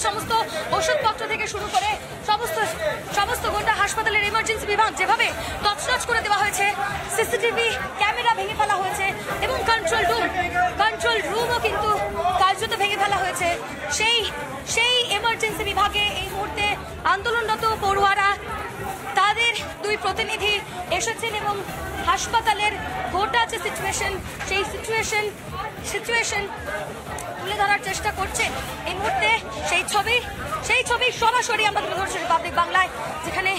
সমস্ত ওষুধপত্র থেকে শুরু করে সমস্ত গোটা হাসপাতালের ইমার্জেন্সি বিভাগ যেভাবে তছনছ করে দেওয়া হয়েছে, সিসিটিভি ক্যামেরা ভেঙে ফেলা হয়েছে এবং কন্ট্রোল রুমও কিন্তু কার্যত ভেঙে ফেলা হয়েছে। সেই ইমার্জেন্সি বিভাগে এই মুহূর্তে আন্দোলনরত পড়ুয়ারা তাদের দুই প্রতিনিধি এসেছেন এবং হাসপাতালের গোটা যে সিচুয়েশন সেই সিচুয়েশন তুলে ধরার চেষ্টা করছে। এই মুহূর্তে সেই ছবি সরাসরি আমরা তুলে ধরছি রিপাবলিক বাংলায়, যেখানে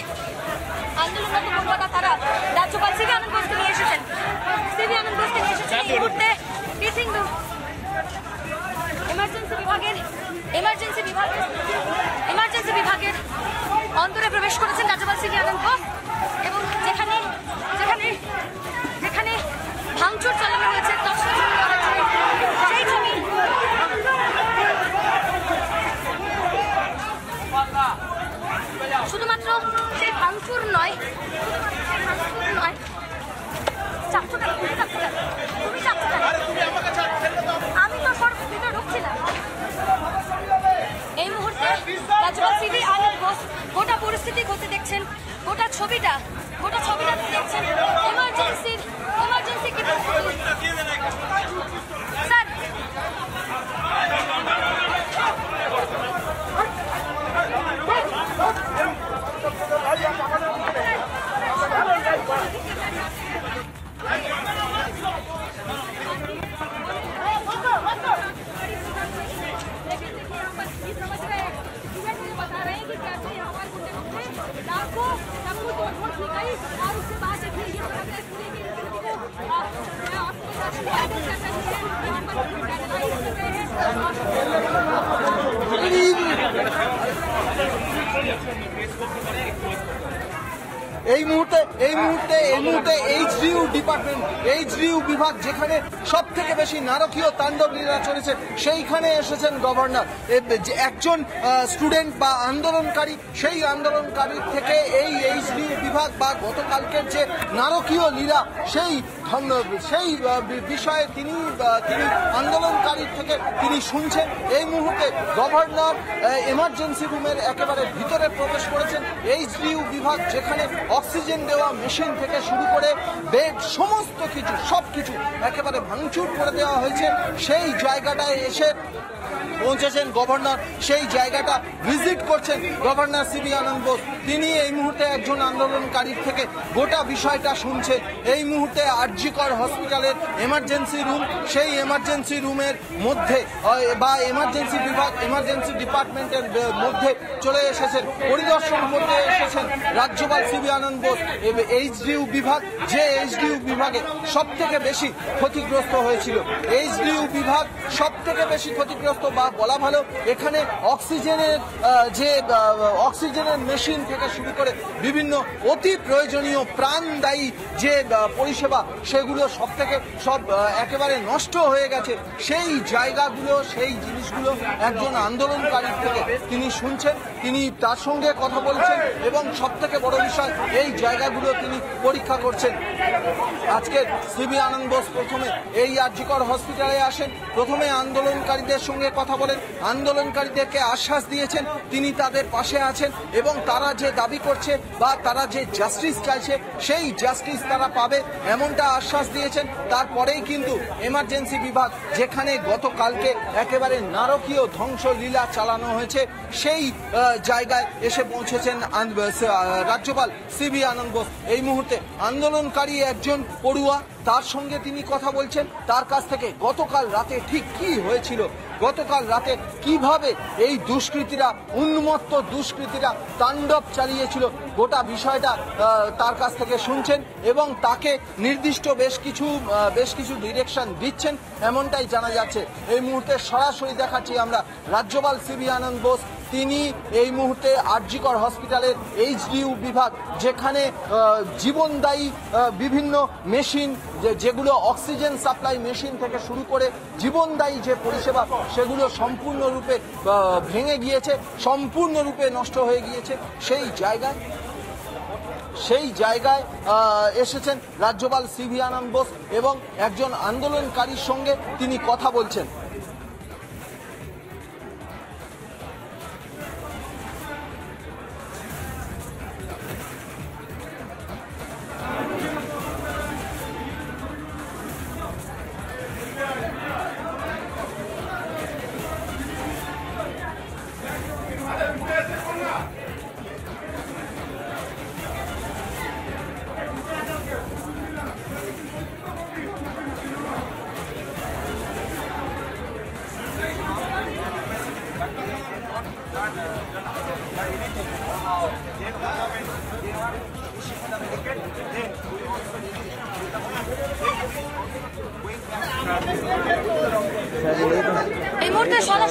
আন্দোলনরত পড়ুয়ারা তারা রাজ্যপাল সিবি আনন্দ বোসকে নিয়ে এসেছেন। এই মুহূর্তে ইমার্জেন্সি বিভাগের অন্তরে প্রবেশ করেছেন রাজ্যপাল সিবি আনন্দ বোস এবং যেখানে ভাঙচুর চালানো হয়েছে, সেই ছবি শুধুমাত্র সেই ভাঙচুর নয়, আমি তো ভিতরে ঢুকছি না। এই মুহূর্তে রাজ্যপাল সিবি আনন্দ বোস গোটা পরিস্থিতি করতে দেখছেন, গোটা ছবিটা দেখছেন। ইমার্জেন্সি কি স্যার এই মুহূর্তে এইচডিইউ ডিপার্টমেন্ট, এইচডিইউ বিভাগ যেখানে সব থেকে বেশি নারকীয় তাণ্ডব লীলা চলেছে, সেইখানে এসেছেন গভর্নর। একজন স্টুডেন্ট বা আন্দোলনকারী, সেই আন্দোলনকারীর থেকে এই এইচডিইউ বিভাগ বা গতকালকের যে নারকীয় লীলা সেই বিষয়ে তিনি আন্দোলনকারীর থেকে তিনি শুনছেন। এই মুহূর্তে গভর্নর এমার্জেন্সি রুমের একেবারে ভিতরে প্রবেশ করেছেন। এইচডিইউ বিভাগ যেখানে অক্সিজেন দেওয়া মেশিন থেকে শুরু করে বেড সমস্ত কিছু সবকিছু একেবারে ভাঙচুর করে দেওয়া হয়েছে, সেই জায়গাটায় এসে পৌঁছেছেন গভর্নর। সেই জায়গাটা ভিজিট করছেন গভর্নর সিবি আনন্দ বোস। তিনি এই মুহূর্তে একজন আন্দোলনকারীর থেকে গোটা বিষয়টা শুনছেন। এই মুহূর্তে আরজিকর হসপিটালের এমার্জেন্সি রুম, সেই এমার্জেন্সি রুমের মধ্যে বা এমার্জেন্সি বিভাগ, এমার্জেন্সি ডিপার্টমেন্টের মধ্যে চলে এসেছেন, পরিদর্শন করতে এসেছেন রাজ্যপাল সিবি আনন্দ বোস। এইচডিইউ বিভাগ, যে এইচডিইউ বিভাগে সব থেকে বেশি ক্ষতিগ্রস্ত হয়েছিল, এইচডিইউ বিভাগ সব থেকে বেশি ক্ষতিগ্রস্ত বা বলা ভালো, এখানে অক্সিজেনের মেশিন থেকে শুরু করে বিভিন্ন অতি প্রয়োজনীয় প্রাণদায়ী যে পরিষেবা, সেগুলো সব একেবারে নষ্ট হয়ে গেছে। সেই জায়গাগুলো, সেই জিনিসগুলো একজন আন্দোলনকারীর থেকে তিনি শুনছেন, তিনি তার সঙ্গে কথা বলছেন এবং সব থেকে বড় বিষয় এই জায়গাগুলো তিনি পরীক্ষা করছেন। আজকে সিবি আনন্দ বোস প্রথমে এই আরজিকর হসপিটালে আসেন, প্রথমে আন্দোলনকারীদের সঙ্গে কথা বলেন, আন্দোলনকারীদেরকে আশ্বাস দিয়েছেন তিনি তাদের পাশে আছেন এবং তারা যে দাবি করছে বা তারা যে জাস্টিস চাইছে সেই জাস্টিস তারা পাবে, এমনটা আশ্বাস দিয়েছেন। তারপরেই কিন্তু এমার্জেন্সি বিভাগ, যেখানে গতকালকে একেবারে নারকীয় ধ্বংসলীলা চালানো হয়েছে, সেই জায়গায় এসে পৌঁছেছেন রাজ্যপাল সিবি আনন্দ বোস। এই মুহূর্তে আন্দোলনকারী একজন পড়ুয়া, তার সঙ্গে তিনি কথা বলছেন, তার কাছ থেকে গতকাল রাতে ঠিক কি হয়েছিল, গতকাল রাতে কিভাবে এই দুষ্কৃতীরা, উন্মত্ত দুষ্কৃতীরা তাণ্ডব চালিয়েছিল, গোটা বিষয়টা তার কাছ থেকে শুনছেন এবং তাকে নির্দিষ্ট বেশ কিছু ডিরেকশন দিচ্ছেন, এমনটাই জানা যাচ্ছে। এই মুহূর্তে সরাসরি দেখাচ্ছি আমরা রাজ্যপাল সিবি আনন্দ বোস, তিনি এই মুহূর্তে আরজিকর হসপিটালের এইচডিইউ বিভাগ, যেখানে জীবনদায়ী বিভিন্ন মেশিন, যেগুলো অক্সিজেন সাপ্লাই মেশিন থেকে শুরু করে জীবনদায়ী যে পরিষেবা, সেগুলো সম্পূর্ণরূপে ভেঙে গিয়েছে, সম্পূর্ণরূপে নষ্ট হয়ে গিয়েছে। সেই জায়গায় এসেছেন রাজ্যপাল সিবি আনন্দ বোস এবং একজন আন্দোলনকারীর সঙ্গে তিনি কথা বলছেন।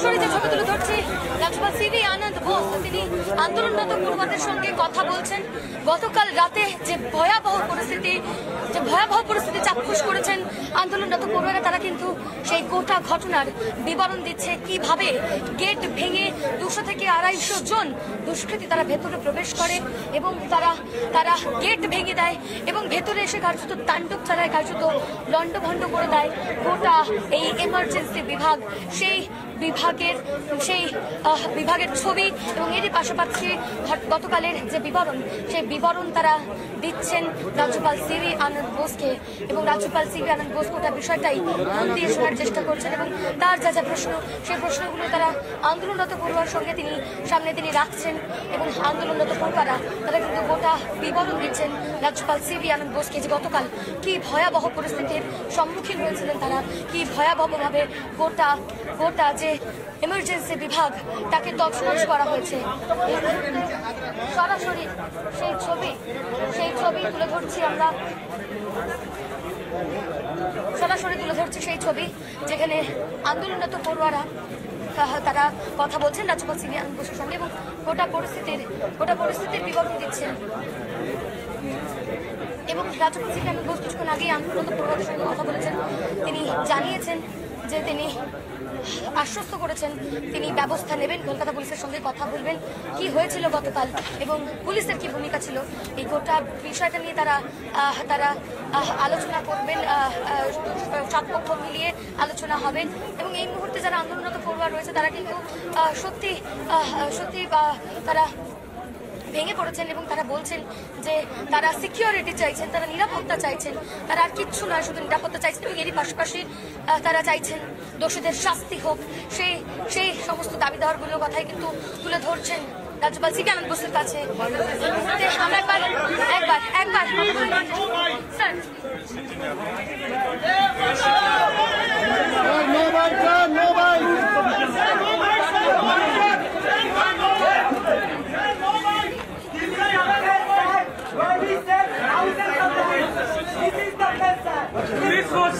সরাসরি যে ছবি তুলে ধরছি রাজ্যপাল সিভি আনন্দ বোস তিনি আন্দোলনরত পড়ুয়াদের সঙ্গে কথা বলছেন। গতকাল রাতে যে ভয়াবহ পরিস্থিতি চাক্ষুষ করেছেন আন্দোলনরত পড়ুয়ারা, তারা কিন্তু সেই গোটা ঘটনার বিবরণ দিচ্ছে। কিভাবে গেট ভেঙে 200 থেকে 250 জন দুষ্কৃতী তারা ভেতরে প্রবেশ করে এবং তারা গেট ভেঙে দেয় এবং ভেতরে এসে কার্যত তাণ্ডব চালায়, কার্যত লণ্ডভণ্ড করে দেয় গোটা এই এমার্জেন্সি বিভাগ। সেই বিভাগের ছবি এবং এরই পাশাপাশি গতকালের যে বিবরণ, সেই বিবরণ তারা দিচ্ছেন রাজ্যপাল সিভি আনন্দ বোসকে এবং রাজ্যপাল সিভি আনন্দ বোস গোটা বিষয়টাই মন দিয়ে শোনার চেষ্টা করছেন এবং তার যা প্রশ্ন, সেই প্রশ্নগুলো তারা আন্দোলনরত পড়ুয়ার সঙ্গে সামনে তিনি রাখছেন এবং আন্দোলনরত পড়ুয়ারা তারা কিন্তু গোটা বিবরণ দিচ্ছেন রাজ্যপাল সিভি আনন্দ বোসকে যে গতকাল কি ভয়াবহ পরিস্থিতির সম্মুখীন হয়েছিলেন তারা, কি ভয়াবহভাবে গোটা যে এমার্জেন্সি বিভাগ তাকে তছনছ করা হয়েছে। সরাসরি সেই ছবি তুলে ধরছি আমরা, সরাসরি তুলে ধরছি সেই ছবি যেখানে আন্দোলনরত পড়ুয়ারা তারা কথা বলছেন রাজ্যপাল সিভি আনন্দ বোসের সঙ্গে এবং গোটা পরিস্থিতির বিবরণ দিচ্ছেন। এবং রাজ্যপাল সিভি আনন্দ বোস কিছুক্ষণ আগেই আন্দোলনরত পড়ুয়াদের সঙ্গে কথা বলেছেন। তিনি জানিয়েছেন যে তিনি আশ্বস্ত করেছেন তিনি ব্যবস্থা নেবেন, কলকাতা পুলিশের সঙ্গে কথা বলবেন কি হয়েছিল গতকাল এবং পুলিশের কি ভূমিকা ছিল, এই গোটা বিষয়টা নিয়ে তারা আলোচনা করবেন, সব পক্ষ মিলিয়ে আলোচনা হবে এবং এই মুহূর্তে যারা আন্দোলনরত পড়ুয়া রয়েছে তারা কিন্তু সত্যি তারা ভেঙে পড়েছেন এবং তারা বলছেন যে তারা সিকিউরিটি চাইছেন, তারা নিরাপত্তা চাইছেন, তারা আর কিচ্ছু নয় শুধু নিরাপত্তা চাইছেন এবং এরই পাশাপাশি তারা চাইছেন দোষীদের শাস্তি হোক। সেই সমস্ত দাবি দেওয়ারগুলোর কথাই কিন্তু তুলে ধরছেন রাজ্যপাল সিভি আনন্দ বোসের কাছে। This was